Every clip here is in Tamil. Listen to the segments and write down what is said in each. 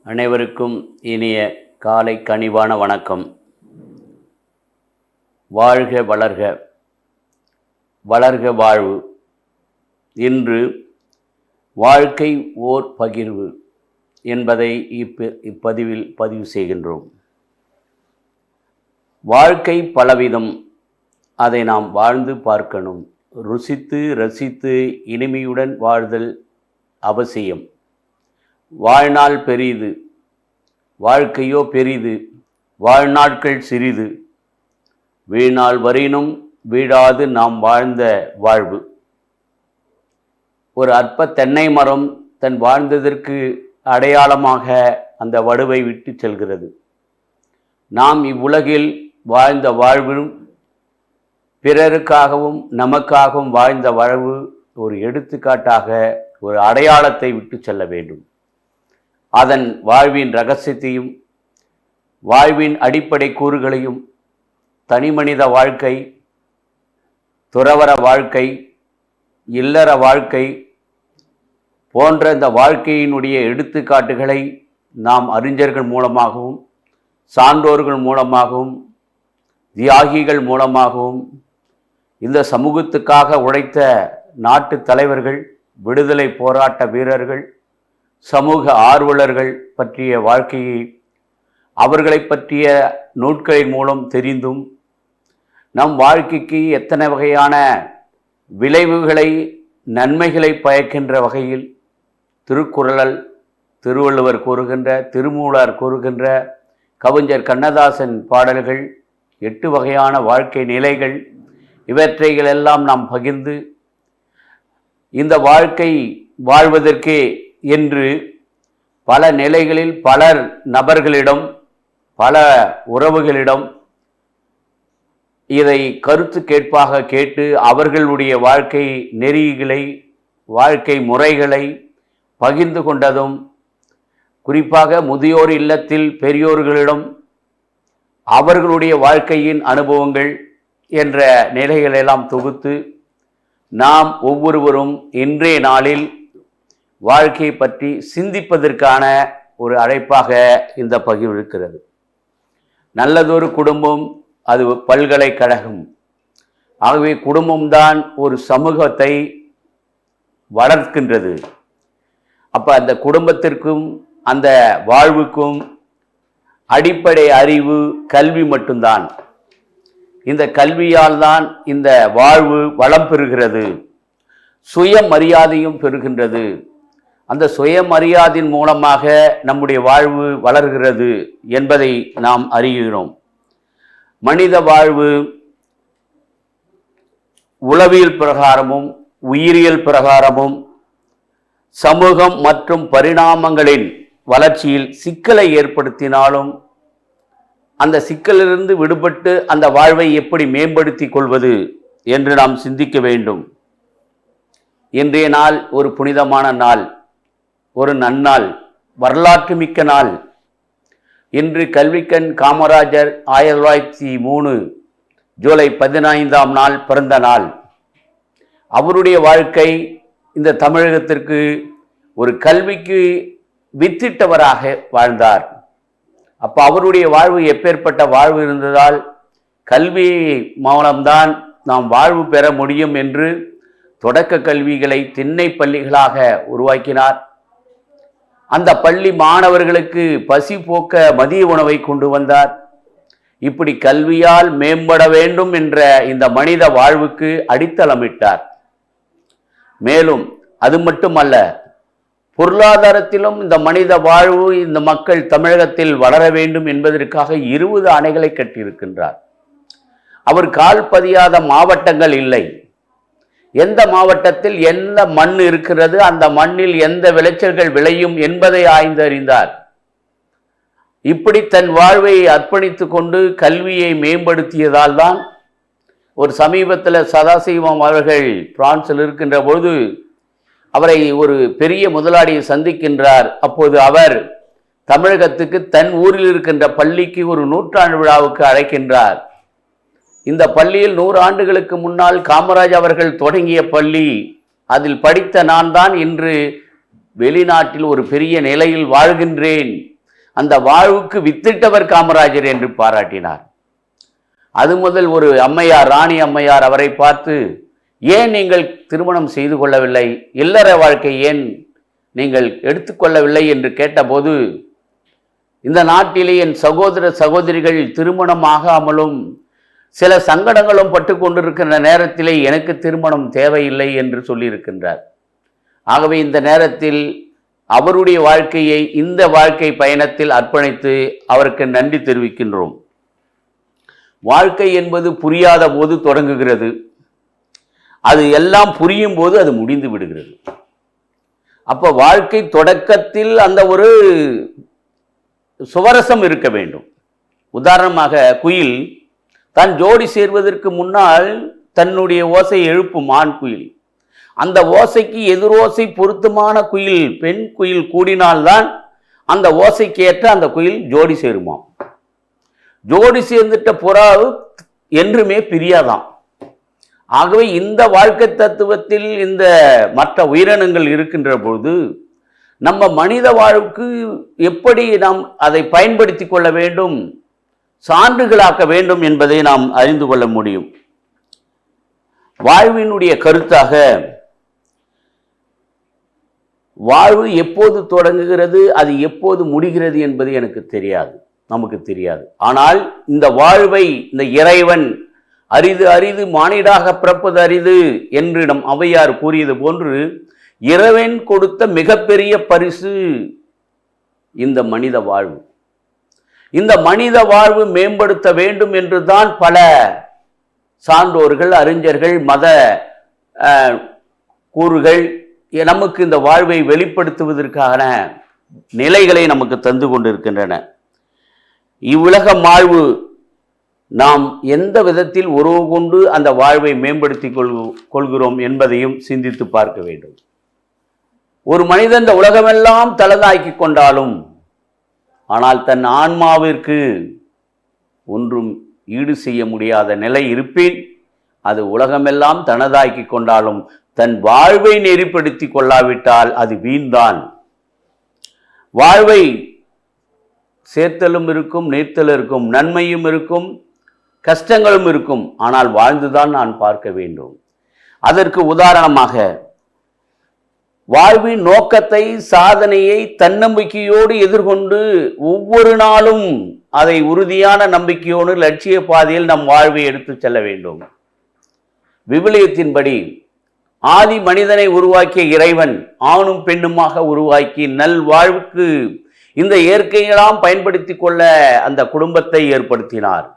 அனைவருக்கும் இனிய காலை கனிவான வணக்கம். வாழ்க வளர்க, வளர்க வாழ்வு. இன்று வாழ்க்கை ஓர் பகிர்வு என்பதை இப்பதிவில் பதிவு செய்கின்றோம். வாழ்க்கை பலவிதம், அதை நாம் வாழ்ந்து பார்க்கணும். ருசித்து ரசித்து இனிமையுடன் வாழ்தல் அவசியம். வாழ்நாள் பெரிது, வாழ்க்கையோ பெரிது, வாழ்நாட்கள் சிறிது, வீணால் வரினும் வீழாது நாம் வாழ்ந்த வாழ்வு. ஒரு அற்ப தென்னை மரம் தன் வாழ்ந்ததற்கு அடையாளமாக அந்த வடுவை விட்டு செல்கிறது. நாம் இவ்வுலகில் வாழ்ந்த வாழ்வும் பிறருக்காகவும் நமக்காகவும் வாழ்ந்த வாழ்வு ஒரு எடுத்துக்காட்டாக ஒரு அடையாளத்தை விட்டு செல்ல வேண்டும். அதன் வாழ்வின் இரகசியத்தையும் வாழ்வின் அடிப்படை கூறுகளையும் தனிமனித வாழ்க்கை, துறவற வாழ்க்கை, இல்லற வாழ்க்கை போன்ற இந்த வாழ்க்கையினுடைய எடுத்துக்காட்டுகளை நாம் அறிஞர்கள் மூலமாகவும் சான்றோர்கள் மூலமாகவும் தியாகிகள் மூலமாகவும் இந்த சமூகத்துக்காக உழைத்த நாட்டு தலைவர்கள், விடுதலை போராட்ட வீரர்கள், சமூக ஆர்வலர்கள் பற்றிய வாழ்க்கையை அவர்களை பற்றிய நூட்களின் மூலம் தெரிந்தும் நம் வாழ்க்கைக்கு எத்தனை வகையான விளைவுகளை நன்மைகளை பயக்கின்ற வகையில் திருக்குறள், திருவள்ளுவர் கூறுகின்ற, திருமூலர் கூறுகின்ற, கவிஞர் கண்ணதாசன் பாடல்கள், 8 வகையான வாழ்க்கை நிலைகள், இவற்றைகளெல்லாம் நாம் பகிர்ந்து இந்த வாழ்க்கை வாழ்வதற்கே என்று பல நிலைகளில் பலர் நபர்களிடம், பல உறவுகளிடம் இதை கருத்து கேட்பாக கேட்டு அவர்களுடைய வாழ்க்கை நெறிகளை, வாழ்க்கை முறைகளை பகிர்ந்து கொண்டதும், குறிப்பாக முதியோர் இல்லத்தில் பெரியோர்களிடம் அவர்களுடைய வாழ்க்கையின் அனுபவங்கள் என்ற நிலைகளெல்லாம் தொகுத்து நாம் ஒவ்வொருவரும் இன்றைய நாளில் வாழ்க்கையை பற்றி சிந்திப்பதற்கான ஒரு அழைப்பாக இந்த பகிர்வு இருக்கிறது. நல்லதொரு குடும்பம் அது பல்கலைக்கழகம். ஆகவே குடும்பம்தான் ஒரு சமூகத்தை வளர்க்கின்றது. அப்போ அந்த குடும்பத்திற்கும் அந்த வாழ்வுக்கும் அடிப்படை அறிவு கல்வி மட்டும்தான். இந்த கல்வியால் தான் இந்த வாழ்வு வளம் பெறுகிறது, சுயமரியாதையும் பெறுகின்றது. அந்த சுயமரியாதையின் மூலமாக நம்முடைய வாழ்வு வளர்கிறது என்பதை நாம் அறிகிறோம். மனித வாழ்வு உளவியல் பிரகாரமும் உயிரியல் பிரகாரமும் சமூகம் மற்றும் பரிணாமங்களின் வளர்ச்சியில் சிக்கலை ஏற்படுத்தினாலும் அந்த சிக்கலிலிருந்து விடுபட்டு அந்த வாழ்வை எப்படி மேம்படுத்தி கொள்வது என்று நாம் சிந்திக்க வேண்டும். இன்றைய நாள் ஒரு புனிதமான நாள், ஒரு நன்னாள், வரலாற்று மிக்க நாள். இன்று கல்விக்கண் காமராஜர் 1903 ஜூலை 15ஆம் நாள் பிறந்த நாள். அவருடைய வாழ்க்கை இந்த தமிழகத்திற்கு ஒரு கல்விக்கு வித்திட்டவராக வாழ்ந்தார். அப்போ அவருடைய வாழ்வு எப்பேற்பட்ட வாழ்வு இருந்ததால் கல்வி மூலம்தான் நாம் வாழ்வு பெற முடியும் என்று தொடக்க கல்விகளை திண்ணை பள்ளிகளாக உருவாக்கினார். அந்த பள்ளி மாணவர்களுக்கு பசி போக்க மதிய உணவை கொண்டு வந்தார். இப்படி கல்வியால் மேம்பட வேண்டும் என்ற இந்த மனித வாழ்வுக்கு அடித்தளமிட்டார். மேலும் அது மட்டுமல்ல, பொருளாதாரத்திலும் இந்த மனித வாழ்வு, இந்த மக்கள் தமிழகத்தில் வளர வேண்டும் என்பதற்காக 20 அணைகளை கட்டியிருக்கின்றார். அவர் கால் பதியாத மாவட்டங்கள் இல்லை. எந்த மாவட்டத்தில் எந்த மண் இருக்கிறது, அந்த மண்ணில் எந்த விளைச்சல்கள் விளையும் என்பதை ஆய்ந்தறிந்தார். இப்படி தன் வாழ்வை அர்ப்பணித்து கொண்டு கல்வியை மேம்படுத்தியதால் தான் ஒரு சமீபத்தில் சதாசிவம் அவர்கள் பிரான்சில் இருக்கின்ற பொழுது அவரை ஒரு பெரிய முதலாளியை சந்திக்கின்றார். அப்போது அவர் தமிழகத்துக்கு தன் ஊரில் இருக்கின்ற பள்ளிக்கு ஒரு 100ஆண்டு விழாவுக்கு அழைக்கின்றார். இந்த பள்ளியில் 100 ஆண்டுகளுக்கு முன்னால் காமராஜ் அவர்கள் தொடங்கிய பள்ளி, அதில் படித்த நான் தான் இன்று வெளிநாட்டில் ஒரு பெரிய நிலையில் வாழ்கின்றேன் அந்த வாழ்வுக்கு வித்திட்டவர் காமராஜர் என்று பாராட்டினார். அது முதல் ஒரு அம்மையார், ராணி அம்மையார் அவரை பார்த்து, ஏன் நீங்கள் திருமணம் செய்து கொள்ளவில்லை, இல்லற வாழ்க்கை ஏன் நீங்கள் எடுத்துக்கொள்ளவில்லை என்று கேட்டபோது, இந்த நாட்டிலே என் சகோதர சகோதரிகள் திருமணம் ஆகாமலும் சில சங்கடங்களும் பட்டு கொண்டிருக்கின்ற நேரத்திலே எனக்கு திருமணம் தேவையில்லை என்று சொல்லியிருக்கின்றார். ஆகவே இந்த நேரத்தில் அவருடைய வாழ்க்கையை இந்த வாழ்க்கை பயணத்தில் அர்ப்பணித்து அவருக்கு நன்றி தெரிவிக்கின்றோம். வாழ்க்கை என்பது புரியாத போது தொடங்குகிறது, அது எல்லாம் புரியும் போது அது முடிந்து விடுகிறது. அப்போ வாழ்க்கை தொடக்கத்தில் அந்த ஒரு சுவரசம் இருக்க வேண்டும். உதாரணமாக, குயில் தான் ஜோடி சேர்வதற்கு முன்னால் தன்னுடைய ஓசை எழுப்பும் ஆண் குயில். அந்த ஓசைக்கு எதிரோசை பொருத்தமான குயில், பெண் குயில் கூடினால்தான் அந்த ஓசைக்கு ஏற்ற அந்த குயில் ஜோடி சேருமாம். ஜோடி சேர்ந்துட்ட புறா என்றுமே பிரியாதான். ஆகவே இந்த வாழ்க்கை தத்துவத்தில் இந்த மற்ற உயிரினங்கள் இருக்கின்ற பொழுது நம்ம மனித வாழ்வுக்கு எப்படி நாம் அதை பயன்படுத்தி கொள்ள வேண்டும், சான்றுகளாக்க வேண்டும் என்பதை நாம் அறிந்து கொள்ள முடியும். வாழ்வினுடைய கருத்தாக வாழ்வு எப்போது தொடங்குகிறது, அது எப்போது முடிகிறது என்பது எனக்கு தெரியாது, நமக்கு தெரியாது. ஆனால் இந்த வாழ்வை இந்த இறைவன் அரிது அரிது மானிடாக பிறப்பது அரிது என்று நம் ஔவையார் கூறியது போன்று, இறைவன் கொடுத்த மிகப்பெரிய பரிசு இந்த மனித வாழ்வு. இந்த மனித வாழ்வு மேம்படுத்த வேண்டும் என்றுதான் பல சான்றோர்கள், அறிஞர்கள், மத கூறுகள் நமக்கு இந்த வாழ்வை வெளிப்படுத்துவதற்கான நிலைகளை நமக்கு தந்து கொண்டிருக்கின்றன. இவ்வுலக வாழ்வு நாம் எந்த விதத்தில் உறவு கொண்டு அந்த வாழ்வை மேம்படுத்தி கொள்கிறோம் என்பதையும் சிந்தித்து பார்க்க வேண்டும். ஒரு மனிதன் இந்த உலகமெல்லாம் தலதாக்கி கொண்டாலும், ஆனால் தன் ஆன்மாவிற்கு ஒன்றும் ஈடு செய்ய முடியாத நிலை இருப்பின், அது உலகமெல்லாம் தனதாக்கி கொண்டாலும் தன் வாழ்வை நெறிப்படுத்தி கொள்ளாவிட்டால் அது வீண்தான். வாழ்வை சேர்த்தலும் இருக்கும், நீர்த்தலும் இருக்கும், நன்மையும் இருக்கும், கஷ்டங்களும் இருக்கும். ஆனால் வாழ்ந்துதான் நான் பார்க்க வேண்டும். அதற்கு உதாரணமாக வாழ்வின் நோக்கத்தை, சாதனையை தன்னம்பிக்கையோடு எதிர்கொண்டு ஒவ்வொரு நாளும் அதை உறுதியான நம்பிக்கையோடு லட்சிய பாதையில் நம் வாழ்வை எடுத்து செல்ல வேண்டும். விவிலியத்தின்படி ஆதி மனிதனை உருவாக்கிய இறைவன் ஆணும் பெண்ணுமாக உருவாக்கி நல் வாழ்வுக்கு இந்த இயற்கையெல்லாம் பயன்படுத்தி கொள்ள அந்த குடும்பத்தை ஏற்படுத்தினார்.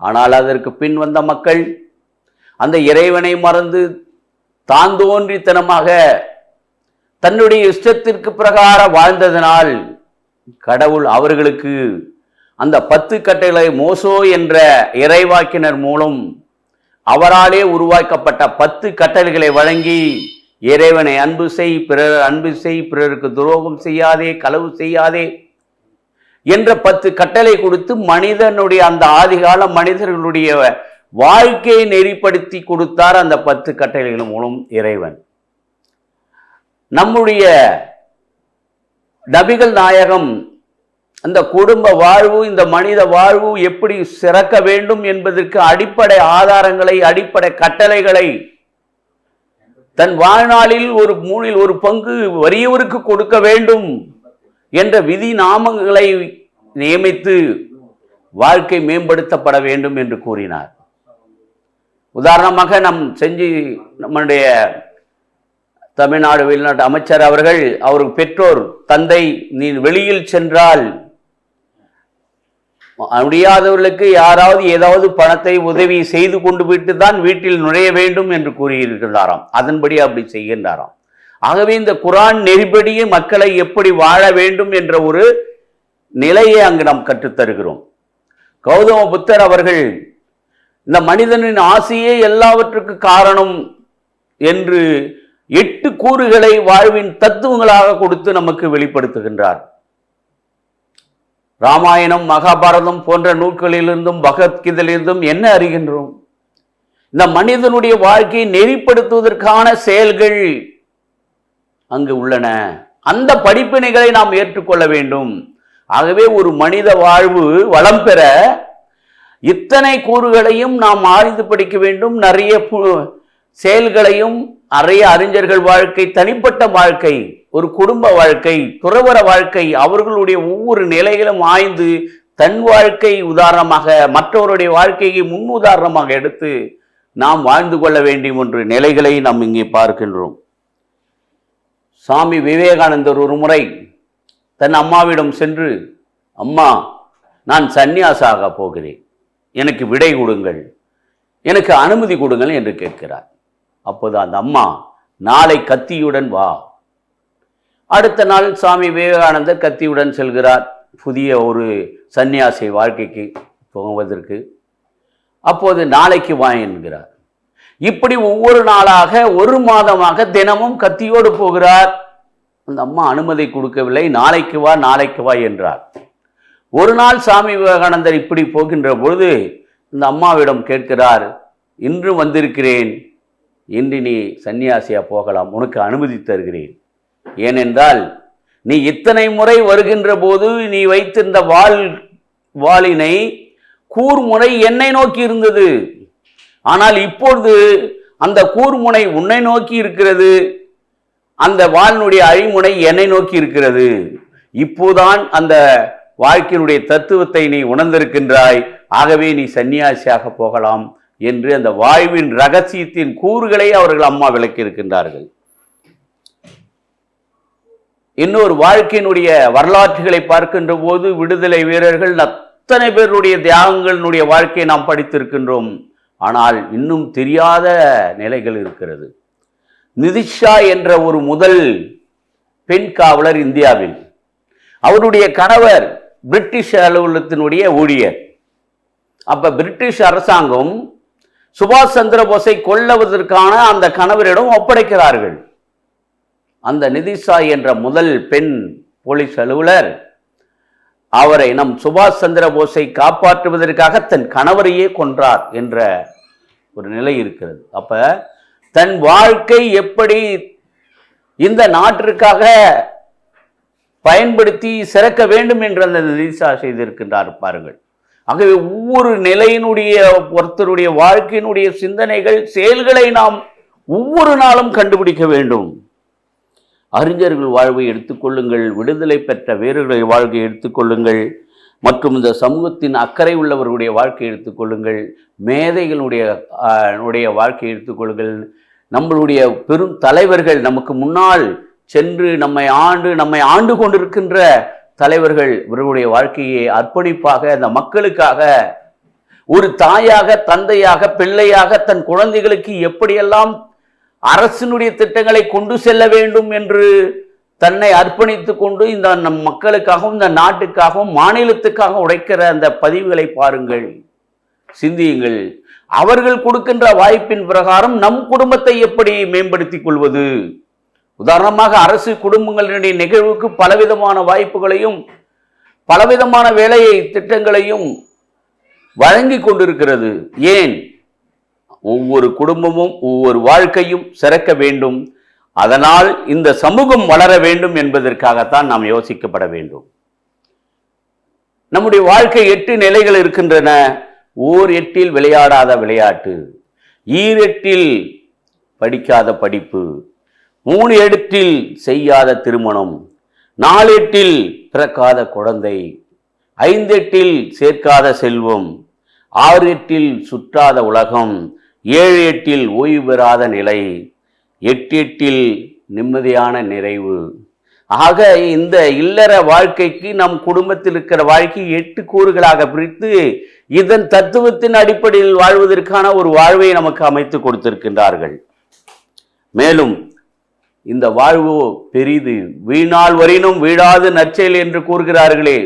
ஆனால் அதற்கு பின் வந்த மக்கள் அந்த இறைவனை மறந்து தாந்தோன்றித்தனமாக தன்னுடைய இஷ்டத்திற்கு பிரகார வாழ்ந்ததனால் கடவுள் அவர்களுக்கு அந்த 10 கட்டளை மோசே என்ற இறைவாக்கினர் மூலம் அவராலே உருவாக்கப்பட்ட 10 கட்டளைகளை வழங்கி, இறைவனை அன்பு செய், பிறர் அன்பு செய், பிறருக்கு துரோகம் செய்யாதே, களவு செய்யாதே என்ற 10 கட்டளை கொடுத்து மனிதனுடைய அந்த ஆதிகால மனிதர்களுடைய வாழ்க்கையை நெறிப்படுத்தி கொடுத்தார். அந்த 10 கட்டளைகள் மூலம் இறைவன் நம்முடைய நபிகள் நாயகம் அந்த குடும்ப வாழ்வு, இந்த மனித வாழ்வு எப்படி சிறக்க வேண்டும் என்பதற்கு அடிப்படை ஆதாரங்களை, அடிப்படை கட்டளைகளை தன் வாழ்நாளில் ஒரு 1/3 பங்கு வறியவருக்கு கொடுக்க வேண்டும் என்ற விதி நாமங்களை நியமித்து வாழ்க்கை மேம்படுத்தப்பட வேண்டும் என்று கூறினார். உதாரணமாக நம்முடைய தமிழ்நாடு வெளிநாட்டு அமைச்சர் அவர்கள், அவருக்கு பெற்றோர், தந்தை நீ வெளியில் சென்றால் முடியாதவர்களுக்கு யாராவது ஏதாவது பணத்தை உதவி செய்து கொண்டு விட்டு தான் வீட்டில் நுழைய வேண்டும் என்று கூறியிருக்கிறாராம். அதன்படி அப்படி செய்கின்றாராம். ஆகவே இந்த குர்ஆன் நெறிப்படியே மக்களை எப்படி வாழ வேண்டும் என்ற ஒரு நிலையை அங்கு நாம் கற்றுத்தருகிறோம். கௌதம புத்தர் அவர்கள் இந்த மனிதனின் ஆசையே எல்லாவற்றுக்கு காரணம் என்று 8 கூறுகளை வாழ்வின் தத்துவங்களாக கொடுத்து நமக்கு வெளிப்படுத்துகின்றார். ராமாயணம், மகாபாரதம் போன்ற நூல்களிலிருந்தும் பகவத்கீதையிலிருந்தும் என்ன அறிகின்றோம்? இந்த மனிதனுடைய வாழ்க்கையை நெறிப்படுத்துவதற்கான செயல்கள் அங்கு உள்ளன. அந்த படிப்பினைகளை நாம் ஏற்றுக்கொள்ள வேண்டும். ஆகவே ஒரு மனித வாழ்வு வளம் பெற இத்தனை கூறுகளையும் நாம் ஆய்ந்து படிக்க வேண்டும். நிறைய செயல்களையும், நிறைய அறிஞர்கள் வாழ்க்கை, தனிப்பட்ட வாழ்க்கை, ஒரு குடும்ப வாழ்க்கை, துறவற வாழ்க்கை, அவர்களுடைய ஒவ்வொரு நிலைகளும் ஆய்ந்து தன் வாழ்க்கை உதாரணமாக, மற்றவருடைய வாழ்க்கையை முன் உதாரணமாக எடுத்து நாம் வாழ்ந்து கொள்ள வேண்டும் என்ற நிலைகளை நாம் இங்கே பார்க்கின்றோம். சுவாமி விவேகானந்தர் ஒரு முறை தன் அம்மாவிடம் சென்று, அம்மா, நான் சந்நியாசாக போகிறேன், எனக்கு விடை கொடுங்கள், எனக்கு அனுமதி கொடுங்கள் என்று கேட்கிறார். அப்போது அந்த அம்மா, நாளை கத்தியுடன் வா. அடுத்த நாள் சுவாமி விவேகானந்தர் கத்தியுடன் செல்கிறார் புதிய ஒரு சந்நியாசி வாழ்க்கைக்கு போவதற்கு. அப்போது நாளைக்கு வா என்கிறார். இப்படி ஒவ்வொரு நாளாக, ஒரு மாதமாக தினமும் கத்தியோடு போகிறார். அந்த அம்மா அனுமதி கொடுக்கவில்லை. நாளைக்கு வா, நாளைக்கு வா என்றார். ஒரு நாள் சுவாமி விவேகானந்தர் இப்படி போகின்ற பொழுது இந்த அம்மாவிடம் கேட்கிறார், இன்று வந்திருக்கிறேன், இன்று நீ சன்னியாசியா போகலாம், உனக்கு அனுமதி தருகிறேன். ஏனென்றால் நீ இத்தனை முறை வருகின்ற போது நீ வைத்திருந்த வாளினை கூர்முனை என்னை நோக்கி இருந்தது. ஆனால் இப்பொழுது அந்த கூர்முனை உன்னை நோக்கி இருக்கிறது, அந்த வாளினுடைய அழிமுனை என்னை நோக்கி இருக்கிறது. இப்போதான் அந்த வாழ்க்கையினுடைய தத்துவத்தை நீ உணர்ந்திருக்கின்றாய், ஆகவே நீ சன்னியாசியாக போகலாம் என்று அந்த வாழ்வின் ரகசியத்தின் கூறுகளை அவர்கள் அம்மா விளக்கி இருக்கின்றார்கள். இன்னொரு வாழ்க்கையினுடைய வரலாற்றுகளை பார்க்கின்ற போது விடுதலை வீரர்கள் அத்தனை பேருடைய தியாகங்களுடைய வாழ்க்கையை நாம் படித்திருக்கின்றோம். ஆனால் இன்னும் தெரியாத நிலைகள் இருக்கிறது. நிதிஷா என்ற ஒரு முதல் பெண் காவலர் இந்தியாவில், அவருடைய கணவர் பிரிட்டிஷ் அலுவலகத்தினுடைய ஊழியர். அப்ப பிரிட்டிஷ் அரசாங்கம் சுபாஷ் சந்திர போஸை கொல்லுவதற்கான அந்த கணவரிடம் ஒப்படைக்கிறார்கள். அந்த நிதிஷா என்ற முதல் பெண் போலீஸ் அலுவலர் அவரை, நம் சுபாஷ் சந்திர போஸை காப்பாற்றுவதற்காக தன் கணவரையே கொன்றார் என்ற ஒரு நிலை இருக்கிறது. அப்ப தன் வாழ்க்கை எப்படி இந்த நாட்டிற்காக பயன்படுத்தி சிறக்க வேண்டும் என்று அந்த நிதிஷா செய்திருக்கின்றார் பாருங்கள். ஆகவே ஒவ்வொரு நிலையினுடைய, ஒருத்தருடைய வாழ்க்கையினுடைய சிந்தனைகள், செயல்களை நாம் ஒவ்வொரு நாளும் கண்டுபிடிக்க வேண்டும். அறிஞர்கள் வாழ்வை எடுத்துக்கொள்ளுங்கள், விடுதலை பெற்ற வீரர்களுடைய வாழ்க்கையை எடுத்துக்கொள்ளுங்கள், மற்றும் இந்த சமூகத்தின் அக்கறை உள்ளவர்களுடைய வாழ்க்கையை எடுத்துக்கொள்ளுங்கள், மேதைகளுடைய வாழ்க்கையை எடுத்துக்கொள்ளுங்கள், நம்மளுடைய பெரும் தலைவர்கள், நமக்கு முன்னால் சென்று நம்மை ஆண்டு கொண்டிருக்கின்ற தலைவர்கள், இவர்களுடைய வாழ்க்கையை அர்ப்பணிப்பாக அந்த மக்களுக்காக ஒரு தாயாக, தந்தையாக, பிள்ளையாக தன் குழந்தைகளுக்கு எப்படியெல்லாம் அரசினுடைய திட்டங்களை கொண்டு செல்ல வேண்டும் என்று தன்னை அர்ப்பணித்துக் கொண்டு இந்த நம் மக்களுக்காகவும் இந்த நாட்டுக்காகவும் மாநிலத்துக்காக உழைக்கிற அந்த பதிவுகளை பாருங்கள், சிந்தியுங்கள். அவர்கள் கொடுக்கின்ற வாய்ப்பின் பிரகாரம் நம் குடும்பத்தை எப்படி மேம்படுத்திக் கொள்வது? உதாரணமாக அரசு குடும்பங்களினுடைய நிகழ்வுக்கு பலவிதமான வாய்ப்புகளையும் பலவிதமான வேலை திட்டங்களையும் வழங்கி கொண்டிருக்கிறது. ஏன்? ஒவ்வொரு குடும்பமும் ஒவ்வொரு வாழ்க்கையும் சிறக்க வேண்டும், அதனால் இந்த சமூகம் வளர வேண்டும் என்பதற்காகத்தான் நாம் யோசிக்கப்பட வேண்டும். நம்முடைய வாழ்க்கை 8 நிலைகள் இருக்கின்றன. ஓர் 8 விளையாடாத விளையாட்டு, 8 படிக்காத படிப்பு, 3 செய்யாத திருமணம், 4 பிறக்காத குழந்தை, 5 சேர்க்காத செல்வம், 6 சுற்றாத உலகம், 7 ஓய்வு பெறாத நிலை, 8 நிம்மதியான நிறைவு. ஆக இந்த இல்லற வாழ்க்கைக்கு நம் குடும்பத்தில் இருக்கிற வாழ்க்கை 8 கூறுகளாக பிரித்து இதன் தத்துவத்தின் அடிப்படையில் வாழ்வதற்கான ஒரு வாழ்வை நமக்கு அமைத்து கொடுத்திருக்கின்றார்கள். மேலும் இந்த வாழ்வு பெரிது, வீணால் வரினும் வீழாது நற்செயல் என்று கூறுகிறார்களே,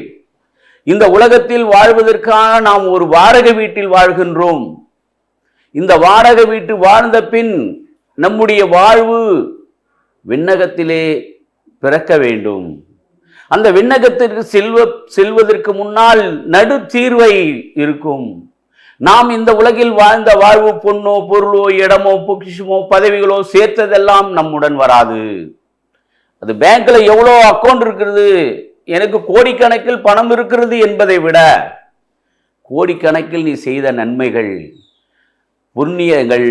இந்த உலகத்தில் வாழ்வதற்கான நாம் ஒரு வாடகை வீட்டில் வாழ்கின்றோம். இந்த வாடகை வீட்டு வாழ்ந்த பின் நம்முடைய வாழ்வு விண்ணகத்திலே பிறக்க வேண்டும். அந்த விண்ணகத்திற்கு செல்வதற்கு முன்னால் நடு தீர்வை இருக்கும். நாம் இந்த உலகில் வாழ்ந்த வாழ்வு பொண்ணோ பொருளோ இடமோ பொக்கிஷமோ பதவிகளோ சேர்த்ததெல்லாம் நம்முடன் வராது. அது பேங்க்ல எவ்வளோ அக்கௌண்ட் இருக்கிறது, எனக்கு கோடிக்கணக்கில் பணம் இருக்கிறது என்பதை விட கோடிக்கணக்கில் நீ செய்த நன்மைகள், புண்ணியங்கள்,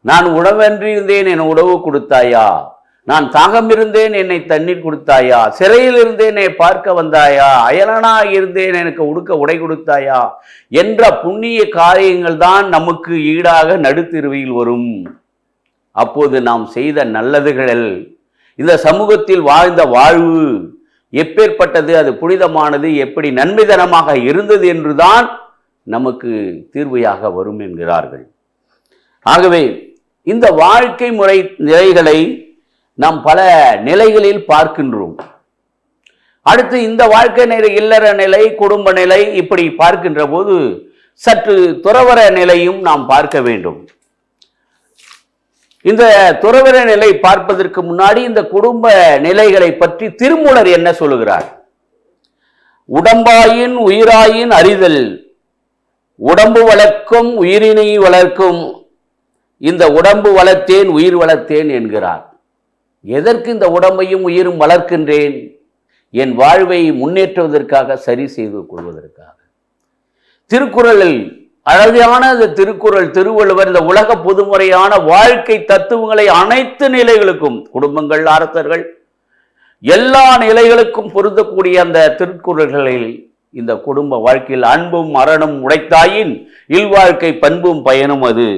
நான் உணவன்றி இருந்தேன் என் உணவு கொடுத்தாயா, நான் தாகம் இருந்தேன் என்னை தண்ணீர் கொடுத்தாயா, சிறையில் இருந்தேன் என்னை பார்க்க வந்தாயா, அயலனா இருந்தேன் எனக்கு உடுக்க உடை கொடுத்தாயா என்ற புண்ணிய காரியங்கள் தான் நமக்கு ஈடாக நடுத்தெருவில் வரும். அப்போது நாம் செய்த நல்லதுகள், இந்த சமூகத்தில் வாழ்ந்த வாழ்வு எப்பேற்பட்டது, அது புனிதமானது, எப்படி நன்மைதனமாக இருந்தது என்றுதான் நமக்கு தீர்வையாக வரும் என்கிறார்கள். ஆகவே இந்த வாழ்க்கை முறை நிலைகளை நாம் பல நிலைகளில் பார்க்கின்றோம். அடுத்து இந்த வாழ்க்கை நிலை, இல்லற நிலை, குடும்ப நிலை, இப்படி பார்க்கின்ற போது சற்று துறவற நிலையும் நாம் பார்க்க வேண்டும். இந்த துறவற நிலை பார்ப்பதற்கு முன்னாடி இந்த குடும்ப நிலைகளை பற்றி திருமூலர் என்ன சொல்லுகிறார்? உடம்பாயின் உயிராயின் அறிதல், உடம்பு வளர்க்கும் உயிரினை வளர்க்கும், இந்த உடம்பு வளர்த்தேன் உயிர் வளர்த்தேன் என்கிறார். எதற்கு இந்த உடம்பையும் உயிரும் வளர்க்கின்றேன்? என் வாழ்வை முன்னேற்றுவதற்காக, சரி செய்து கொள்வதற்காக. திருக்குறளில் அழகான திருக்குறள், திருவள்ளுவர் இந்த உலக பொதுமுறையான வாழ்க்கை தத்துவங்களை அனைத்து நிலைகளுக்கும், குடும்பங்கள், அரசர்கள், எல்லா நிலைகளுக்கும் பொருந்தக்கூடிய அந்த திருக்குறள்களில் இந்த குடும்ப வாழ்க்கையில் அன்பும் மரணம் உடைத்தாயின் இல்வாழ்க்கை பண்பும் பயனும் அது.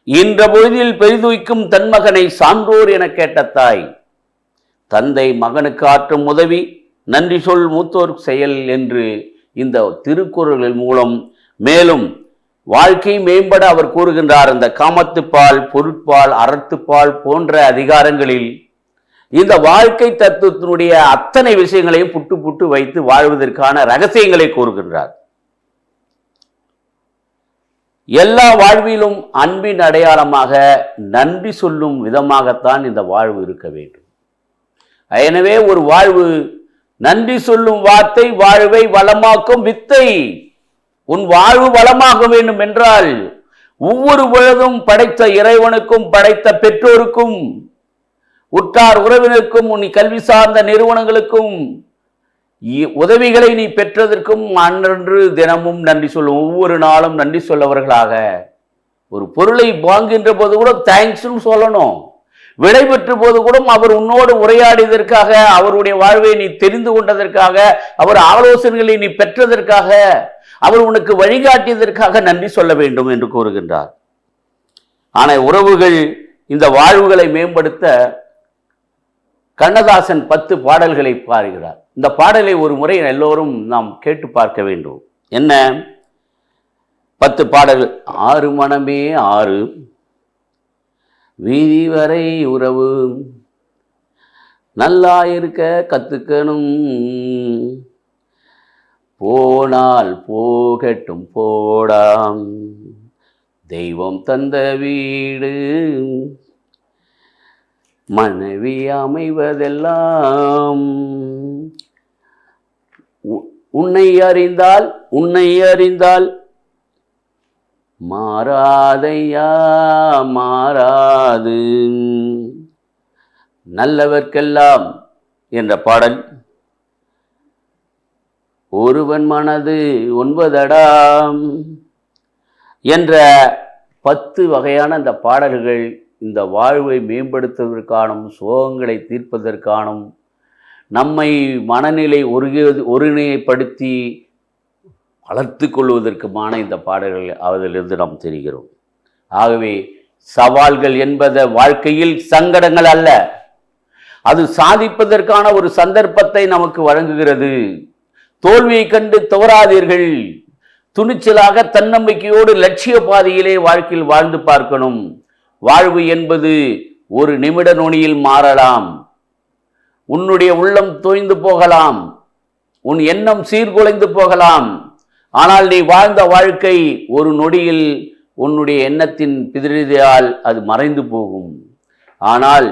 இன்ற பொழுதில் பெரிதுய்க்கும் தன்மகனை சான்றோர் என கேட்ட தாய், தந்தை மகனுக்கு ஆற்றும் உதவி நன்றி சொல் மூத்தோர் செயல் என்று இந்த திருக்குறள்கள் மூலம் மேலும் வாழ்க்கை மேம்பட அவர் கூறுகின்றார். இந்த காமத்துப்பால், பொருட்பால், அறத்துப்பால் போன்ற அதிகாரங்களில் இந்த வாழ்க்கை தத்துவத்தினுடைய அத்தனை விஷயங்களையும் புட்டு புட்டு வைத்து வாழ்வதற்கான ரகசியங்களை கூறுகின்றார். எல்லா வாழ்விலும் அன்பின் அடையாளமாக நன்றி சொல்லும் விதமாகத்தான் இந்த வாழ்வு இருக்க வேண்டும். எனவே ஒரு வாழ்வு நன்றி சொல்லும் வார்த்தை வாழ்வை வளமாக்கும் வித்தை. உன் வாழ்வு வளமாக வேண்டும் என்றால் ஒவ்வொரு பொழுதும் படைத்த இறைவனுக்கும், படைத்த பெற்றோருக்கும், உற்றார் உறவினருக்கும், உன் கல்வி சார்ந்த நிறுவனங்களுக்கும் உதவிகளை நீ பெற்றதற்கும் அன்றன்று தினமும் நன்றி சொல்லும். ஒவ்வொரு நாளும் நன்றி சொல்லவர்களாக. ஒரு பொருளை வாங்குகின்ற போது கூட தேங்க்ஸ்னு சொல்லணும். விடை பெற்ற போது கூட அவர் உன்னோடு உரையாடியதற்காக, அவருடைய வாழ்வை நீ தெரிந்து கொண்டதற்காக, அவர் ஆலோசனைகளை நீ பெற்றதற்காக, அவர் உனக்கு வழிகாட்டியதற்காக நன்றி சொல்ல வேண்டும் என்று கூறுகின்றார். ஆனால் உறவுகள் இந்த வாழ்வுகளை மேம்படுத்த கண்ணதாசன் 10 பாடல்களை பாடுகிறார். இந்த பாடலை ஒரு முறை எல்லோரும் நாம் கேட்டு பார்க்க வேண்டும். என்ன 10 பாடல்கள்? 6 மனமே 6, வீதி வரை உறவு, நல்லா இருக்க கத்துக்கணும், போனால் போகட்டும் போடாம், தெய்வம் தந்த வீடு, மனைவி அமைவதெல்லாம், உன்னை அறிந்தால் மாறாதையா மாறாது, நல்லவர்க்கெல்லாம் என்ற பாடல், ஒருவன் மனது 9 என்ற 10 வகையான அந்த பாடல்கள் இந்த வாழ்வை மேம்படுத்துவதற்கானும், சோகங்களை தீர்ப்பதற்கானும், நம்மை மனநிலை ஒருநிலைப்படுத்தி வளர்த்து கொள்வதற்குமான இந்த பாடல்கள் அதிலிருந்து நாம் தெரிகிறோம். ஆகவே சவால்கள் என்பது வாழ்க்கையில் சங்கடங்கள் அல்ல, அது சாதிப்பதற்கான ஒரு சந்தர்ப்பத்தை நமக்கு வழங்குகிறது. தோல்வியை கண்டு தவறாதீர்கள். துணிச்சலாக தன்னம்பிக்கையோடு லட்சிய பாதையிலே வாழ்க்கையில் வாழ்ந்து பார்க்கணும். வாழ்வு என்பது ஒரு நிமிட நொடியில் மாறலாம். உன்னுடைய உள்ளம் தோய்ந்து போகலாம், உன் எண்ணம் சீர்குலைந்து போகலாம். ஆனால் நீ வாழ்ந்த வாழ்க்கை ஒரு நொடியில் உன்னுடைய எண்ணத்தின் பிதிரியால் அது மறைந்து போகும். ஆனால்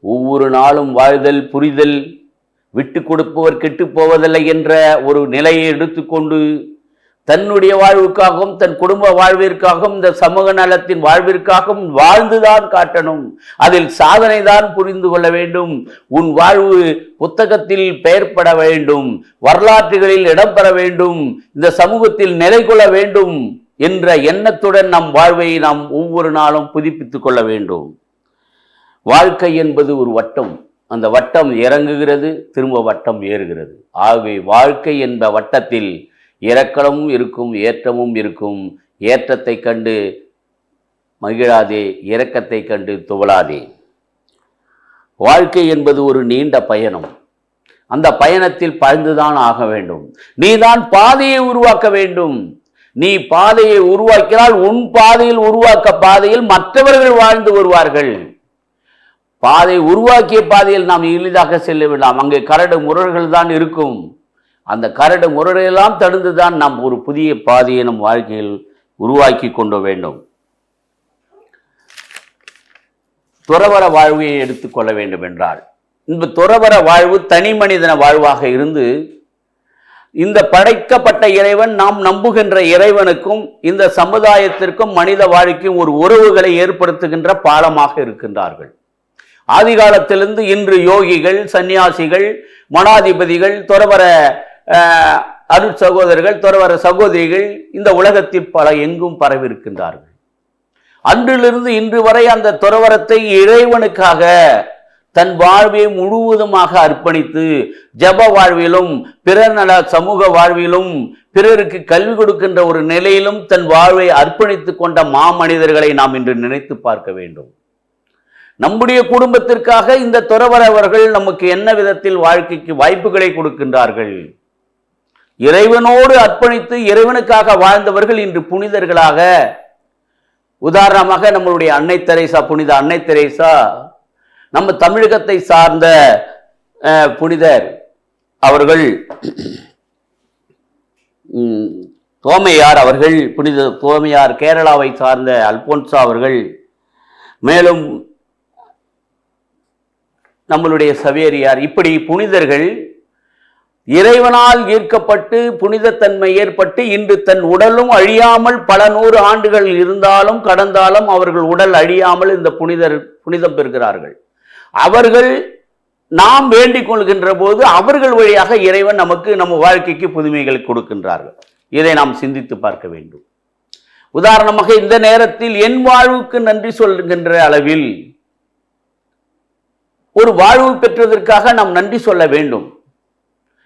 ஒவ்வொரு நாளும் வாழ்தல், புரிதல், விட்டு கொடுப்பவர் கெட்டு போவதில்லை என்ற ஒரு நிலையை எடுத்துக்கொண்டு தன்னுடைய வாழ்வுக்காகவும் தன் குடும்ப வாழ்விற்காகவும் இந்த சமூக நலத்தின் வாழ்விற்காகவும் வாழ்ந்துதான் காட்டணும். அதில் சாதனை தான் புரிந்து கொள்ள வேண்டும். உன் வாழ்வு புத்தகத்தில் பெயர்பட வேண்டும், வரலாற்றுகளில் இடம்பெற வேண்டும், இந்த சமூகத்தில் நிலை கொள்ள வேண்டும் என்ற எண்ணத்துடன் நம் வாழ்வை நாம் ஒவ்வொரு நாளும் புதுப்பித்துக் கொள்ள வேண்டும். வாழ்க்கை என்பது ஒரு வட்டம். அந்த வட்டம் இறங்குகிறது, திரும்ப வட்டம் ஏறுகிறது. ஆகவே வாழ்க்கை என்ப வட்டத்தில் இறக்கமும் இருக்கும், ஏற்றமும் இருக்கும். ஏற்றத்தை கண்டு மகிழாதே, இரக்கத்தை கண்டு துவளாதே. வாழ்க்கை என்பது ஒரு நீண்ட பயணம். அந்த பயணத்தில் பறந்துதான் ஆக வேண்டும். நீதான் பாதையை உருவாக்க வேண்டும். நீ பாதையை உருவாக்கினால் உன் பாதையில் உருவாக்க பாதையில் மற்றவர்கள் வாழ்ந்து வருவார்கள். பாதை உருவாக்கிய பாதையில் நாம் எளிதாக செல்ல வேண்டாம். அங்கே கரடு முரடுகள் தான் இருக்கும். அந்த கரடு முரடையெல்லாம் தடுந்துதான் நாம் ஒரு புதிய பாதையை நம் வாழ்க்கையில் உருவாக்கி கொண்டு வேண்டும். துறவற வாழ்வை எடுத்துக்கொள்ள வேண்டும் என்றால், இந்த துறவற வாழ்வு தனி மனிதன வாழ்வாக இருந்து இந்த படைக்கப்பட்ட இறைவன், நாம் நம்புகின்ற இறைவனுக்கும் இந்த சமுதாயத்திற்கும் மனித வாழ்க்கையும் ஒரு உறவுகளை ஏற்படுத்துகின்ற பாலமாக இருக்கின்றார்கள். ஆதிகாலத்திலிருந்து இன்று யோகிகள், சன்னியாசிகள், மடாதிபதிகள், துறவற அருட் சகோதரர்கள், துறவற சகோதரிகள் இந்த உலகத்தில் பல எங்கும் பரவிருக்கின்றார்கள். அன்றிலிருந்து இன்று வரை அந்த துறவரத்தை இறைவனுக்காக தன் வாழ்வை முழுவதுமாக அர்ப்பணித்து ஜப வாழ்விலும் பிறர் நல சமூக வாழ்விலும் பிறருக்கு கல்வி கொடுக்கின்ற ஒரு நிலையிலும் தன் வாழ்வை அர்ப்பணித்து கொண்ட மாமனிதர்களை நாம் இன்று நினைத்து பார்க்க வேண்டும். நம்முடைய குடும்பத்திற்காக இந்த துறவரவர்கள் நமக்கு என்ன விதத்தில் வாழ்க்கைக்கு வாய்ப்புகளை கொடுக்கின்றார்கள். இறைவனோடு அர்ப்பணித்து இறைவனுக்காக வாழ்ந்தவர்கள் இன்று புனிதர்களாக, உதாரணமாக நம்மளுடைய அன்னை தெரேசா, புனித அன்னை தெரேசா, நம்ம தமிழகத்தை சார்ந்த புனிதர் அவர்கள், தோமையார் அவர்கள், புனித தோமையார், கேரளாவை சார்ந்த அல்போன்சா அவர்கள், மேலும் நம்மளுடைய சவேரியார், இப்படி புனிதர்கள் இறைவனால் ஈர்க்கப்பட்டு புனிதத்தன்மை ஏற்பட்டு இன்று தன் உடலும் அழியாமல் பல 100 ஆண்டுகள் இருந்தாலும் கடந்தாலும் அவர்கள் உடல் அழியாமல் இந்த புனிதம் பெறுகிறார்கள். அவர்கள் நாம் வேண்டிக் கொள்கின்ற போது அவர்கள் வழியாக இறைவன் நமக்கு நம்ம வாழ்க்கைக்கு புதுமைகள் கொடுக்கின்றார்கள். இதை நாம் சிந்தித்து பார்க்க வேண்டும். உதாரணமாக இந்த நேரத்தில் என் வாழ்வுக்கு நன்றி சொல்கின்ற அளவில் ஒரு வாழ்வு பெற்றதற்காக நாம் நன்றி சொல்ல வேண்டும்.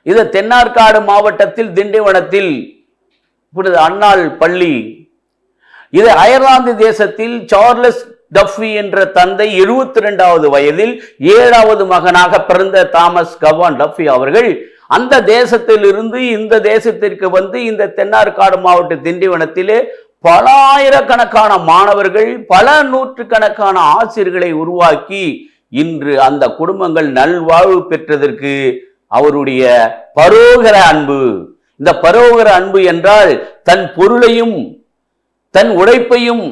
இது தென்னார்காடு மாவட்டத்தில் திண்டிவனத்தில் புனித அன்னாள் பள்ளி. இது அயர்லாந்து தேசத்தில் சார்லஸ் டஃபி என்ற தந்தை 72வது வயதில் 7வது மகனாக பிறந்த தாமஸ் கவான் டஃபி அவர்கள் அந்த தேசத்தில் இருந்து இந்த தேசத்திற்கு வந்து இந்த தென்னார்காடு மாவட்ட திண்டிவனத்திலே பல ஆயிரக்கணக்கான மாணவர்கள், பல நூற்றுக்கணக்கான ஆசிரியர்களை உருவாக்கி இன்று அந்த குடும்பங்கள் நல்வாழ்வு பெற்றதற்கு அவருடைய பரோகர அன்பு. இந்த பரோகர அன்பு என்றால் தன் பொருளையும் தன் உழைப்பையும்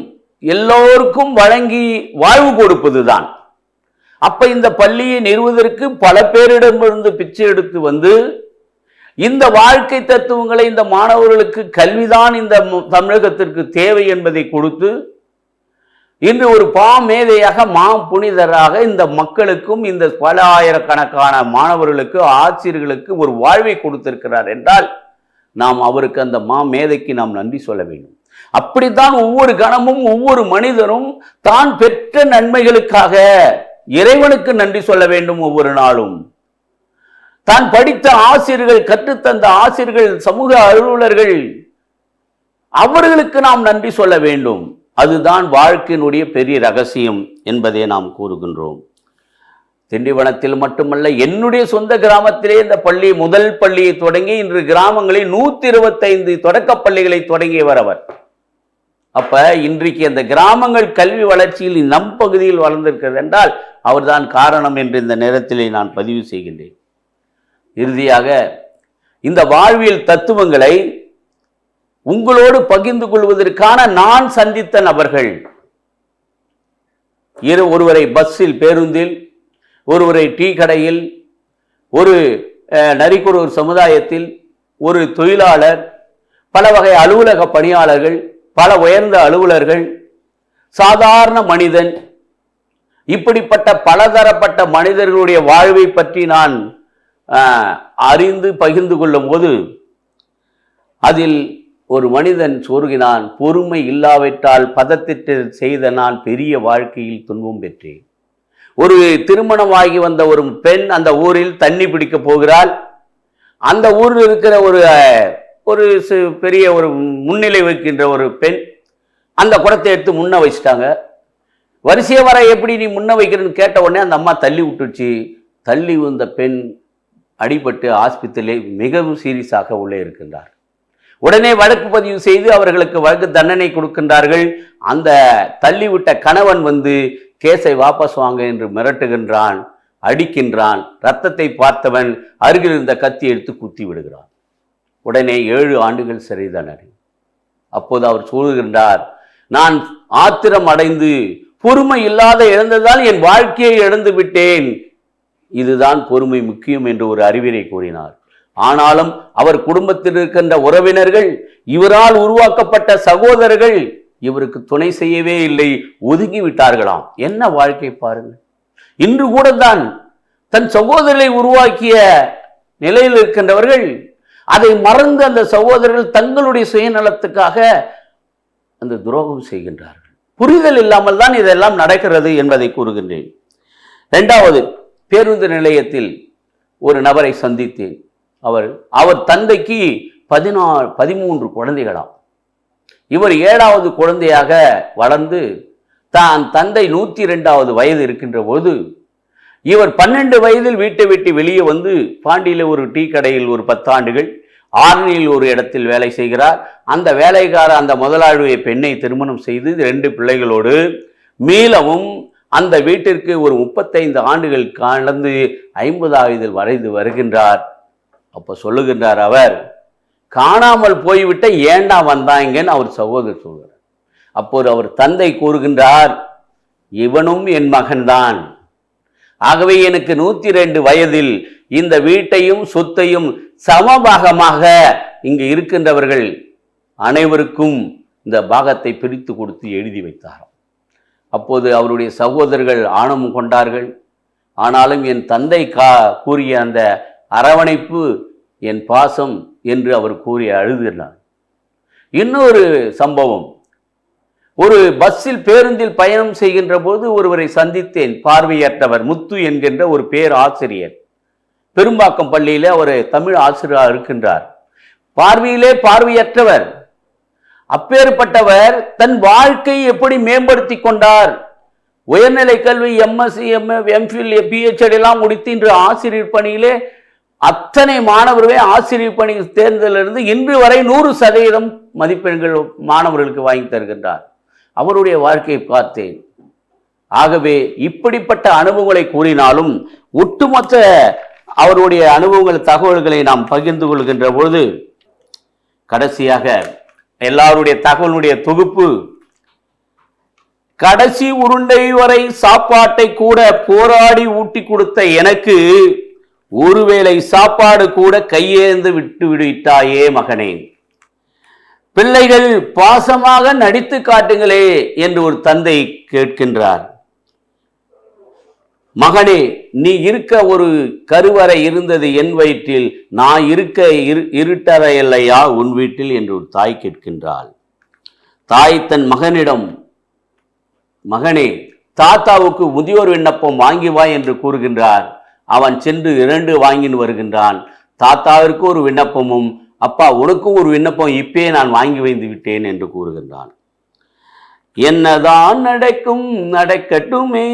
எல்லோருக்கும் வழங்கி வாழ்வு கொடுப்பதுதான். அப்ப இந்த பள்ளியை நிறுவுவதற்கு பல பேரிடமிருந்து பிச்சை எடுத்து வந்து இந்த வாழ்க்கை தத்துவங்களை இந்த மாணவர்களுக்கு கல்விதான் இந்த தமிழகத்திற்கு தேவை என்பதை கொடுத்து இன்று ஒரு மேதையாக புனிதராக இந்த மக்களுக்கும் இந்த பல ஆயிரக்கணக்கான மாணவர்களுக்கு ஆசிரியர்களுக்கு ஒரு வாழ்வை கொடுத்திருக்கிறார் என்றால் நாம் அவருக்கு அந்த மேதைக்கு நாம் நன்றி சொல்ல வேண்டும். அப்படித்தான் ஒவ்வொரு கணமும் ஒவ்வொரு மனிதரும் தான் பெற்ற நன்மைகளுக்காக இறைவனுக்கு நன்றி சொல்ல வேண்டும். ஒவ்வொரு நாளும் தான் படித்த ஆசிரியர்கள், கற்றுத்தந்த ஆசிரியர்கள், சமூக அலுவலர்கள், அவர்களுக்கு நாம் நன்றி சொல்ல வேண்டும். அதுதான் வாழ்க்கையினுடைய பெரிய ரகசியம் என்பதை நாம் கூறுகின்றோம். திண்டிவனத்தில் மட்டுமல்ல, என்னுடைய சொந்த கிராமத்திலே இந்த பள்ளி முதல் பள்ளியை தொடங்கி இன்று கிராமங்களில் 125 தொடக்க பள்ளிகளை தொடங்கியவர் அவர். அப்ப இன்றைக்கு அந்த கிராமங்கள் கல்வி வளர்ச்சியில் நம் பகுதியில் வளர்ந்திருக்கிறது என்றால் அவர்தான் காரணம் என்று இந்த நேரத்திலே நான் பதிவு செய்கின்றேன். இறுதியாக இந்த வாழ்வியல் தத்துவங்களை உங்களோடு பகிர்ந்து கொள்வதற்கான நான் சந்தித்த நபர்கள், ஒருவரை பஸ்ஸில், பேருந்தில், ஒருவரை டீ கடையில், ஒரு நரிக்குறவர் சமுதாயத்தில், ஒரு தொழிலாளர், பல வகை அலுவலக பணியாளர்கள், பல உயர்ந்த அலுவலர்கள், சாதாரண மனிதன், இப்படிப்பட்ட பலதரப்பட்ட மனிதர்களுடைய வாழ்வை பற்றி நான் அறிந்து பகிர்ந்து கொள்ளும் போது அதில் ஒரு மனிதன் சொருகினான், பொறுமை இல்லாவிட்டால் பதத்திட்டு செய்த நான் பெரிய வாழ்க்கையில் துன்பம் பெற்றேன். ஒரு திருமணமாகி வந்த ஒரு பெண் அந்த ஊரில் தண்ணி பிடிக்க போகிறாள். அந்த ஊரில் இருக்கிற ஒரு பெரிய ஒரு முன்னிலை வைக்கின்ற ஒரு பெண் அந்த குடத்தை எடுத்து முன்ன வச்சுட்டாங்க. வரிசையை வர எப்படி நீ முன்ன வைக்கிறன்னு கேட்ட உடனே அந்த அம்மா தள்ளி விட்டுச்சு. தள்ளி வந்த பெண் அடிபட்டு ஆஸ்பத்திரியிலே மிகவும் சீரியஸாக உள்ளே இருக்கின்றார். உடனே வழக்கு பதிவு செய்து அவர்களுக்கு வழக்கு தண்டனை கொடுக்கின்றார்கள். அந்த தள்ளிவிட்ட கணவன் வந்து கேஸை வாபஸ் வாங்க என்று மிரட்டுகின்றான், அடிக்கின்றான். ரத்தத்தை பார்த்தவன் அருகில் இருந்த கத்தி எடுத்து குத்தி விடுகிறான். உடனே 7 ஆண்டுகள் சிறை தண்டனை. அப்போது அவர் சொல்லுகின்றார், நான் ஆத்திரம் அடைந்து பொறுமை இல்லாத இழந்ததால் என் வாழ்க்கையை இழந்து விட்டேன், இதுதான் பொறுமை முக்கியம் என்று ஒரு அறிவுரை கூறினார். ஆனாலும் அவர் குடும்பத்தில் இருக்கின்ற உறவினர்கள், இவரால் உருவாக்கப்பட்ட சகோதரர்கள் இவருக்கு துணை செய்யவே இல்லை, ஒதுங்கி விட்டார்களாம். என்ன வாழ்க்கை பாருங்கள். இன்று கூட தான் தன் சகோதரரை உருவாக்கிய நிலையில் இருக்கின்றவர்கள் அதை மறந்து அந்த சகோதரர்கள் தங்களுடைய சுயநலத்துக்காக அந்த துரோகம் செய்கின்றார்கள். புரிதல் இல்லாமல் தான் இதெல்லாம் நடக்கிறது என்பதை கூறுகின்றேன். 2வது, பேருந்து நிலையத்தில் ஒரு நபரை சந்தித்தேன். அவர் தந்தைக்கு 13 குழந்தைகளாம். இவர் 7வது குழந்தையாக வளர்ந்து தான் தந்தை 102வது வயது இருக்கின்ற போது இவர் 12 வயதில் வீட்டை விட்டு வெளியே வந்து பாண்டியில் ஒரு டீ கடையில் ஒரு 10 ஆண்டுகள், ஆரணியில் ஒரு இடத்தில் வேலை செய்கிறார். அந்த வேலைக்கார அந்த முதலாளிய பெண்ணை திருமணம் செய்து 2 பிள்ளைகளோடு மீளவும் அந்த வீட்டிற்கு ஒரு 35 ஆண்டுகள் கடந்து 50வது வயது வருகின்றார். அப்ப சொல்லுகின்றார், அவர் காணாமல் போய்விட்ட ஏண்டா வந்தாங்கன்னு அவர் சகோதரர் சொல்கிறார். அப்போது அவர் தந்தை கூறுகின்றார், இவனும் என் மகன்தான், ஆகவே எனக்கு 102 வயதில் இந்த வீட்டையும் சொத்தையும் சமபாகமாக இங்கு இருக்கின்றவர்கள் அனைவருக்கும் இந்த பாகத்தை பிரித்து கொடுத்து எழுதி வைத்தாராம். அப்போது அவருடைய சகோதரர்கள் ஆணவம் கொண்டார்கள். ஆனாலும் என் தந்தை கூறிய அந்த அரவணைப்பு, என் பாசம் என்று அவர் கூறி அழுதினார். இன்னொரு சம்பவம், ஒரு பஸ்ஸில் பேருந்தில் பயணம் செய்கின்ற போது ஒருவரை சந்தித்தேன். பார்வையற்றவர், முத்து என்கின்ற ஒரு பேர் ஆசிரியர். பெரும்பாக்கம் பள்ளியில அவர் தமிழ் ஆசிரியராக இருக்கின்றார். பார்வையிலே பார்வையற்றவர். அப்பேற்பட்டவர் தன் வாழ்க்கையை எப்படி மேம்படுத்தி கொண்டார். உயர்நிலை கல்வி எம்எஸ்சி, எம்ஃபில், பிஹெச்டி எல்லாம் முடித்து இன்று ஆசிரியர் பணியிலே அத்தனை மாணவர்களே ஆசிரியர் பணி தேர்ந்ததிலிருந்து இன்று வரை 100% மதிப்பெண்கள் மாணவர்களுக்கு வாங்கி தருகின்றார். அவருடைய வாழ்க்கையை பார்த்தேன். ஆகவே இப்படிப்பட்ட அனுபவங்களை கூறினாலும் ஒட்டுமொத்த அவருடைய அனுபவங்கள், தகவல்களை நாம் பகிர்ந்து கொள்கின்ற பொழுது கடைசியாக எல்லாருடைய தகவலுடைய தொகுப்பு, கடைசி உருண்டை வரை சாப்பாட்டை கூட போராடி ஊட்டி கொடுத்த எனக்கு ஒருவேளை சாப்பாடு கூட கையேந்து விட்டு விட்டாயே மகனே, பிள்ளைகள் பாசமாக நடித்து காட்டுங்களே என்று ஒரு தந்தை கேட்கின்றார். மகனே, நீ இருக்க ஒரு கருவறை இருந்தது என் வயிற்றில், நான் இருக்க இருட்டறை இல்லையா உன் வீட்டில் என்று ஒரு தாய் கேட்கின்றாள். தாய் தன் மகனிடம், மகனே தாத்தாவுக்கு முதியோர் விண்ணப்பம் வாங்கி வா என்று கூறுகின்றார். அவன் சென்று 2 வாங்கின்னு வருகின்றான். தாத்தாவிற்கு ஒரு விண்ணப்பமும், அப்பா உனக்கும் ஒரு விண்ணப்பம் இப்பே நான் வாங்கி வைத்து விட்டேன் என்று கூறுகின்றான். என்னதான் நடக்கும் நடக்கட்டுமே,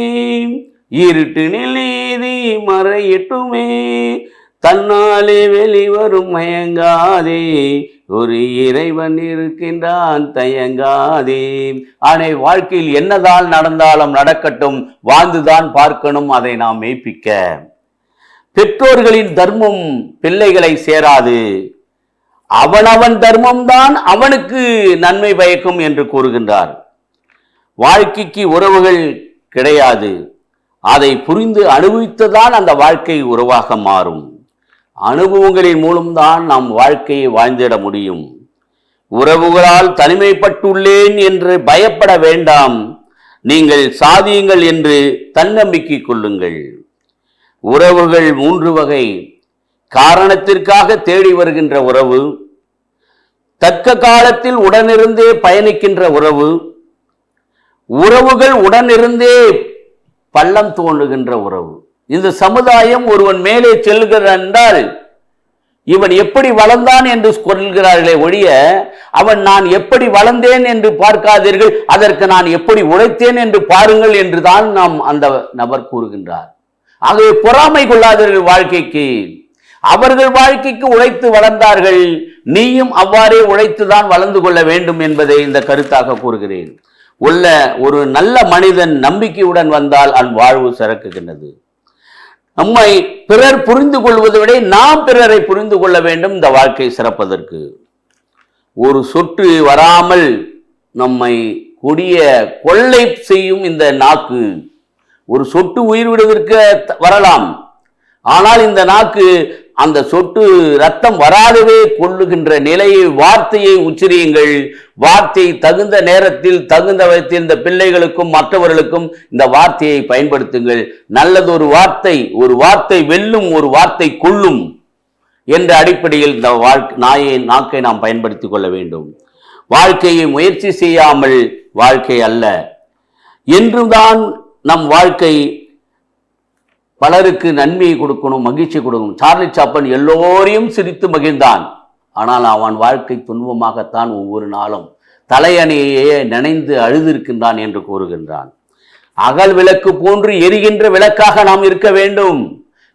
இருட்டினில் நீதி மறையட்டுமே, தன்னாலே வெளிவரும் மயங்காதே, ஒரு இறைவன் இருக்கின்றான் தயங்காதே. ஆனை வாழ்க்கையில் என்னதான் நடந்தாலும் நடக்கட்டும், வாழ்ந்துதான் பார்க்கணும், அதை நாம் மெய்ப்பிக்க. பெற்றோர்களின் தர்மம் பிள்ளைகளை சேராது, அவனவன் தர்மம்தான் அவனுக்கு நன்மை பயக்கும் என்று கூறுகின்றார். வாழ்க்கைக்கு உறவுகள் கிடையாது, அதை புரிந்து அனுபவித்துதான் அந்த வாழ்க்கை உறவாக மாறும். அனுபவங்களின் மூலம்தான் நாம் வாழ்க்கையை வாழ்ந்திட முடியும். உறவுகளால் தனிமைப்பட்டுள்ளேன் என்று பயப்பட வேண்டாம், நீங்கள் சாதியுங்கள் என்று தன்னம்பிக்கை கொள்ளுங்கள். உறவுகள் 3 வகை. காரணத்திற்காக தேடி வருகின்ற உறவு, தக்க காலத்தில் உடனிருந்தே பயணிக்கின்ற உறவு, உறவுகள் உடனிருந்தே பள்ளம் தோண்டுகின்ற உறவு. இந்த சமுதாயம் ஒருவன் மேலே செல்கிறான் என்றால் இவன் எப்படி வளர்ந்தான் என்று சொல்கிறார்களே ஒழிய, அவன் நான் எப்படி வளர்ந்தேன் என்று பார்க்காதீர்கள், அதற்கு நான் எப்படி உழைத்தேன் என்று பாருங்கள் என்றுதான் நாம் அந்த நபர் கூறுகின்றார். ஆகவே பொறாமை கொள்ளாதீர்கள் வாழ்க்கைக்கு. அவர்கள் வாழ்க்கைக்கு உழைத்து வளர்ந்தார்கள், நீயும் அவ்வாறே உழைத்துதான் வளர்ந்து கொள்ள வேண்டும் என்பதை இந்த கருத்தாக கூறுகிறேன். உள்ள ஒரு நல்ல மனிதன் நம்பிக்கையுடன் வந்தால் அவன் வாழ்வு சிறக்குகின்றது. நம்மை பிறர் புரிந்து கொள்வதை விட நாம் பிறரை புரிந்து கொள்ள வேண்டும் இந்த வாழ்க்கை சிறப்பதற்கு. ஒரு சொட்டு வராமல் நம்மை கொடிய கொள்ளை செய்யும் இந்த நாக்கு. ஒரு சொட்டு உயிர் விடுவதற்கு வரலாம், ஆனால் இந்த நாக்கு அந்த சொட்டு ரத்தம் வராதவே கொள்ளுகின்ற நிலையை, வார்த்தையை உச்சரியுங்கள். வார்த்தை தகுந்த நேரத்தில் தகுந்த விதத்தில் இந்த பிள்ளைகளுக்கும் மற்றவர்களுக்கும் இந்த வார்த்தையை பயன்படுத்துங்கள். நல்லதொரு வார்த்தை, ஒரு வார்த்தை வெல்லும், ஒரு வார்த்தை கொள்ளும் என்ற அடிப்படையில் இந்த நாக்கை நாம் பயன்படுத்திக் கொள்ள வேண்டும். வாழ்க்கையை முயற்சி செய்யாமல் வாழ்க்கை அல்ல. என்றுதான் நம் வாழ்க்கை பலருக்கு நன்மையை கொடுக்கணும், மகிழ்ச்சி கொடுக்கணும். சார்லி சாப்ளின் எல்லோரையும் சிரித்து மகிழ்ந்தான், ஆனால் அவன் வாழ்க்கை துன்பமாகத்தான் ஒவ்வொரு நாளும் தலையணையே நினைந்து அழுதிருக்கின்றான் என்று கூறுகின்றான். அகல் விளக்கு போன்று எரிகின்ற விளக்காக நாம் இருக்க வேண்டும்.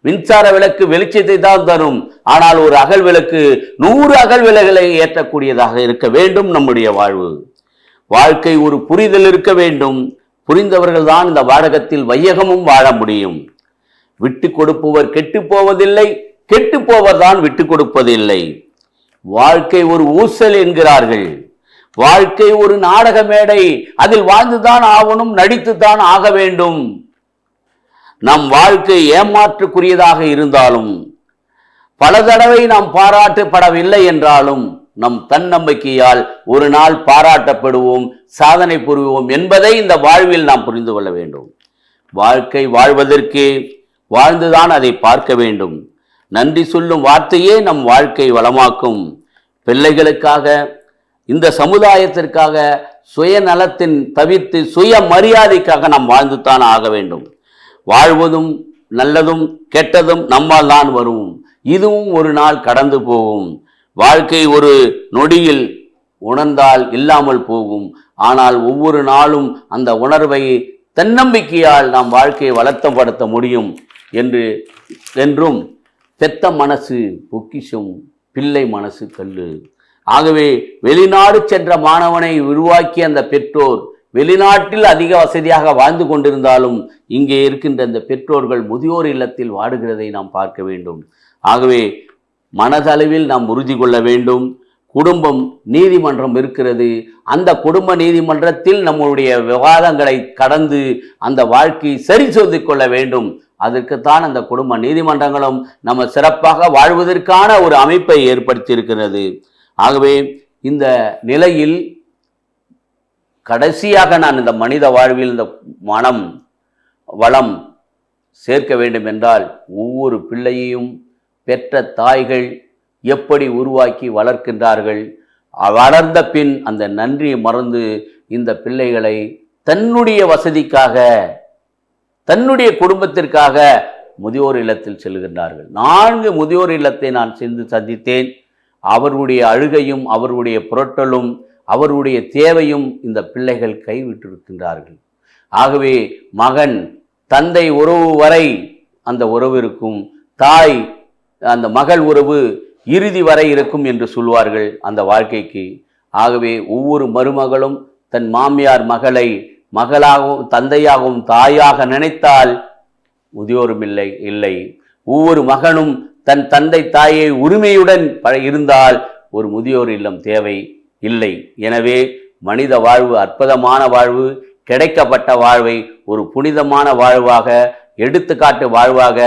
மின்சார விளக்கு வெளிச்சத்தை தான் தரும், ஆனால் ஒரு அகல் விளக்கு 100 அகல் விளக்குகளை ஏற்றக்கூடியதாக இருக்க வேண்டும் நம்முடைய வாழ்வு. வாழ்க்கை ஒரு புரிதல் இருக்க வேண்டும். புரிந்தவர்கள் தான் இந்த வாடகத்தில் வையகமும் வாழ முடியும். விட்டு கொடுப்பவர் கெட்டு போவதில்லை, கெட்டு போவர் தான் விட்டு கொடுப்பதில்லை. வாழ்க்கை ஒரு ஊசல் என்கிறார்கள். வாழ்க்கை ஒரு நாடக மேடை, அதில் வாழ்ந்துதான் ஆகணும், நடித்துத்தான் ஆக வேண்டும். நம் வாழ்க்கை ஏமாற்றுக்குரியதாக இருந்தாலும், பல தடவை நாம் பாராட்டப்படவில்லை என்றாலும், நம் தன்னம்பிக்கையால் ஒரு நாள் பாராட்டப்படுவோம், சாதனை புரிவோம் என்பதை இந்த வாழ்வில் நாம் புரிந்து கொள்ள வேண்டும். வாழ்க்கை வாழ்வதற்கே வாழ்ந்துதான் அதை பார்க்க வேண்டும். நன்றி சொல்லும் வார்த்தையே நம் வாழ்க்கை வளமாக்கும். பிள்ளைகளுக்காக, இந்த சமுதாயத்திற்காக, சுயநலத்தின் தவிர்த்து சுய மரியாதைக்காக நாம் வாழ்ந்துதான் ஆக வேண்டும். வாழ்வதும் நல்லதும் கெட்டதும் நம்மால் தான் வரும். இதுவும் ஒரு நாள் கடந்து போகும். வாழ்க்கை ஒரு நொடியில் உணர்ந்தால் இல்லாமல் போகும். ஆனால் ஒவ்வொரு நாளும் அந்த உணர்வை தன்னம்பிக்கையால் நாம் வாழ்க்கையை வளர்த்தப்படுத்த முடியும் என்றும் பெத்த மனசு பொக்கிஷம், பிள்ளை மனசு கல்லு. ஆகவே வெளிநாடு சென்ற மாணவனை உருவாக்கிய அந்த பெற்றோர் வெளிநாட்டில் அதிக வசதியாக வாழ்ந்து கொண்டிருந்தாலும் இங்கே இருக்கின்ற அந்த பெற்றோர்கள் முதியோர் இல்லத்தில் வாடுகிறதை நாம் பார்க்க வேண்டும். ஆகவே மனதளவில் நாம் உறுதி கொள்ள வேண்டும். குடும்பம் நீதிமன்றம் இருக்கிறது. அந்த குடும்ப நீதிமன்றத்தில் நம்முடைய விவாதங்களை கடந்து அந்த வாழ்க்கையை சரி செய்து கொள்ள வேண்டும். அதற்குத்தான் அந்த குடும்ப நீதிமன்றங்களும் நம்ம சிறப்பாக வாழ்வதற்கான ஒரு அமைப்பை ஏற்படுத்தி இருக்கிறது. ஆகவே இந்த நிலையில் கடைசியாக நான் இந்த மனித வாழ்வில் இந்த மனம் வளம் சேர்க்க வேண்டும் என்றால், ஒவ்வொரு பிள்ளையையும் பெற்ற தாய்கள் எப்படி உருவாக்கி வளர்க்கின்றார்கள், வளர்ந்த பின் அந்த நன்றியை மறந்து இந்த பிள்ளைகளை தன்னுடைய வசதிக்காக, தன்னுடைய குடும்பத்திற்காக முதியோர் இல்லத்தில் செல்கின்றார்கள். 4 முதியோர் இல்லத்தை நான் சென்று சந்தித்தேன். அவர்களுடைய அழுகையும் அவர்களுடைய புரட்டலும் அவர்களுடைய தேவையும் இந்த பிள்ளைகள் கைவிட்டிருக்கின்றார்கள். ஆகவே மகன் தந்தை உறவு வரை அந்த உறவு இருக்கும், தாய் அந்த மகள் உறவு இறுதி வரை இருக்கும் என்று சொல்வார்கள் அந்த வாழ்க்கைக்கு. ஆகவே ஒவ்வொரு மருமகளும் தன் மாமியார் மகளை மகளாகவும் தந்தையாகவும் தாயாக நினைத்தால் முதியோரும் இல்லை. ஒவ்வொரு மகனும் தன் தந்தை தாயை உரிமையுடன் இருந்தால் ஒரு முதியோர் இல்லம் தேவை இல்லை. எனவே மனித வாழ்வு அற்புதமான வாழ்வு. கிடைக்கப்பட்ட வாழ்வை ஒரு புனிதமான வாழ்வாக, எடுத்துக்காட்டு வாழ்வாக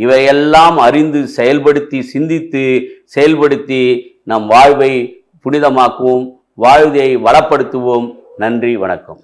இவையெல்லாம் அறிந்து செயல்படுத்தி, சிந்தித்து செயல்படுத்தி நம் வாழ்வை புனிதமாக்குவோம். வாழ்வை வளப்படுத்துவோம். நன்றி, வணக்கம்.